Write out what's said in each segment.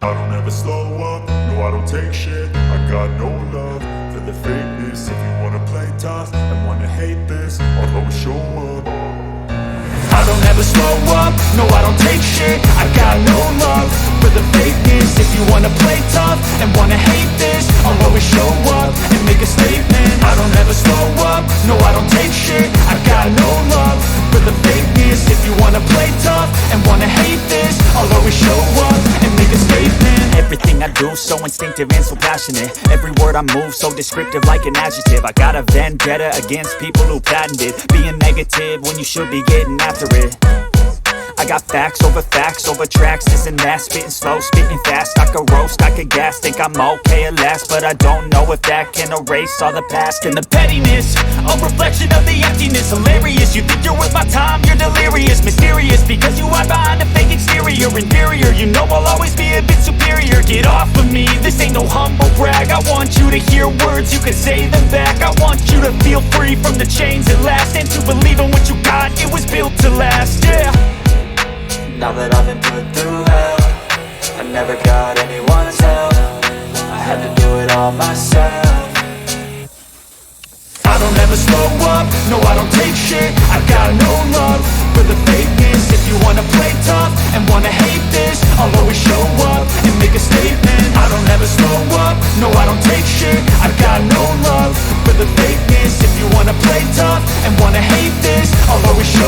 I don't ever slow up, no I don't take shit. I got no love for the fakeness. If you wanna play tough and wanna hate this, I'll always show up. I don't ever slow up, no I don't take shit. I got no love for the fakeness. If you wanna play tough and wanna hate this, I'll always show up and make a statement. I don't ever slow up, no I don't take shit. I got no love for the fakeness. If you wanna play tough and wanna hate this, I'll always show up and make a statement. Everything I do so instinctive and so passionate. Every word I move so descriptive like an adjective. I got a vendetta against people who patented being negative when you should be getting after it. I got facts over tracks, this and that. Spitting slow, spitting fast. I could roast, I could gas. Think I'm okay at last, but I don't know if that can erase all the past. And the pettiness, a reflection of the emptiness. Hilarious, you think you're worth my time, you're delirious. Mysterious, because you hide behind a fake exterior. Inferior, you know I'll always be a bit superior. Get off of me, this ain't no humble brag. I want you to hear words, you can say them back. I want you to feel free from the chains at last, and to believe in what you got, it was built to last, yeah. Now that I've been put through hell, I never got anyone's help. I had to do it all myself. I don't ever slow up, no I don't take shit. I got no love for the fakeness. If you wanna play tough and wanna hate this, I'll always show up and make a statement. I don't ever slow up, no I don't take shit. I got no love for the fakeness. If you wanna play tough and wanna hate this, I'll always show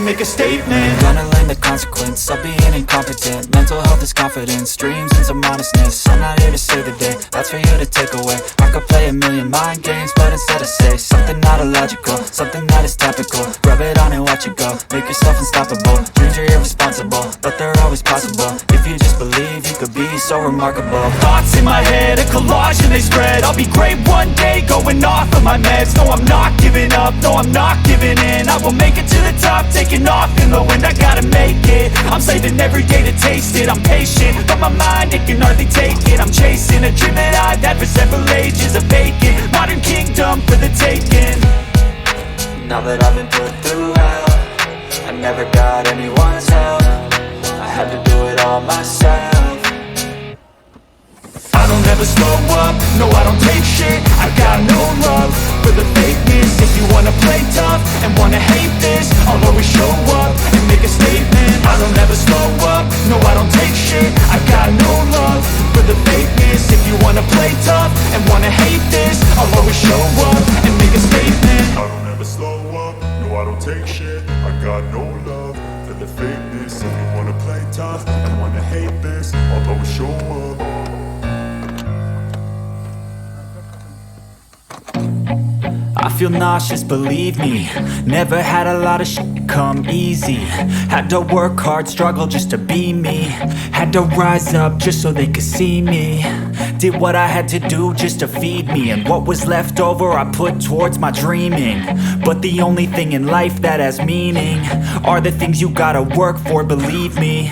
and make a statement. Gonna learn the consequence of being incompetent. Mental health is confidence, dreams and some honestness. I'm not here to save the day, that's for you to take away. I could play a million mind games, but instead I say something not illogical, something that is topical. Rub it on and watch it go, make yourself unstoppable. Dreams are irresponsible, but they're always possible. If you just believe, you could be so remarkable. Thoughts in my head, a collage and they spread. I'll be great one day, going off of my meds. No, I'm not giving up, no, I'm not giving in. I will make it to the top, taking off in the wind. I gotta make it, I'm saving every day to taste it. I'm patient, but my mind, it can hardly take it. I'm chasing a dream that I've had for several ages. A vacant, modern kingdom for the taking. Now that I've been put through hell, I never got anyone's help. I had to do it all myself. I don't ever slow up, no I don't take shit. I got no love for the fakeness. If you wanna play tough and wanna hate this, I'll always show up and make a statement. I don't ever slow up, no I don't take shit. I got no love for the fakeness. If you wanna play tough and wanna hate this, I'll always show up and make a statement. I don't ever slow up, no I don't take shit. I got no love for the fakeness. If you wanna play tough and wanna hate this, I'll always show up. I feel nauseous, believe me. Never had a lot of shit come easy. Had to work hard, struggle just to be me. Had to rise up just so they could see me. Did what I had to do just to feed me, and what was left over I put towards my dreaming. But the only thing in life that has meaning are the things you gotta work for, believe me.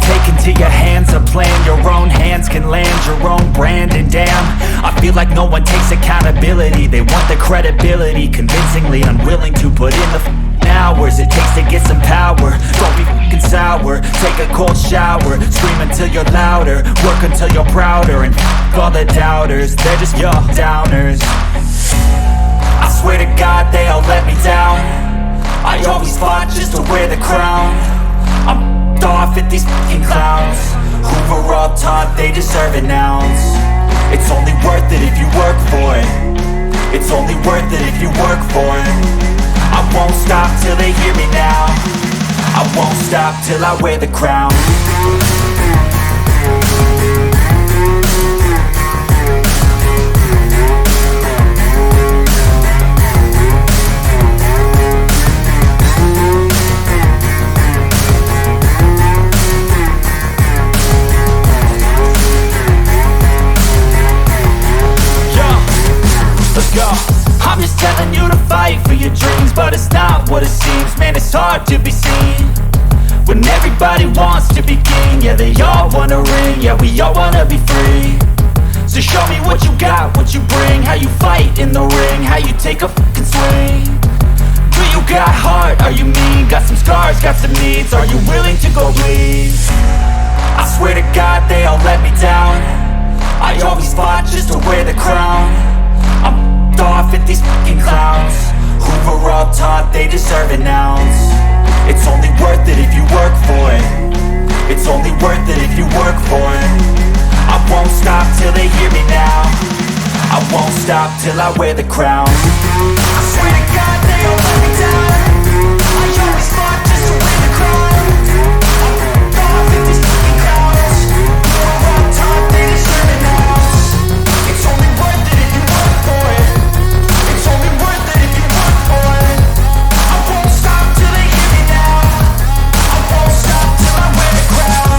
Take into your hands a plan, your own hands can land your own brand. And damn, I feel like no one takes accountability. They want the credibility, convincingly unwilling to put in the hours it takes to get some power. Don't be f***ing sour, take a cold shower. Scream until you're louder, work until you're prouder. And f*** all the doubters, they're just your downers. I swear to God they all let me down. I always fought just to wear the crown. I'm off at these fucking clowns who were all taught they deserve an ounce. It's only worth it if you work for it. It's only worth it if you work for it. I won't stop till they hear me now. I won't stop till I wear the crown. I'm just telling you to fight for your dreams, but it's not what it seems. Man, it's hard to be seen when everybody wants to be king. Yeah, they all wanna ring, yeah, we all wanna be free. So show me what you got, what you bring, how you fight in the ring, how you take a fucking swing. Do you got heart, are you mean? Got some scars, got some needs, are you willing to go bleed? I swear to God they all let me down. I always fought just to wear the crown. I'm off at these fucking clowns who were all taught they deserve an ounce. It's only worth it if you work for it. It's only worth it if you work for it. I won't stop till they hear me now. I won't stop till I wear the crown. I swear to God they all let me down. I always fought just to wear the crown. I'm off at these fucking clowns who were all taught they deserve an ounce. It's only worth it if you work for it. It's only worth it if you work for it. I won't stop till they hear me now. I won't stop till I wear the crown.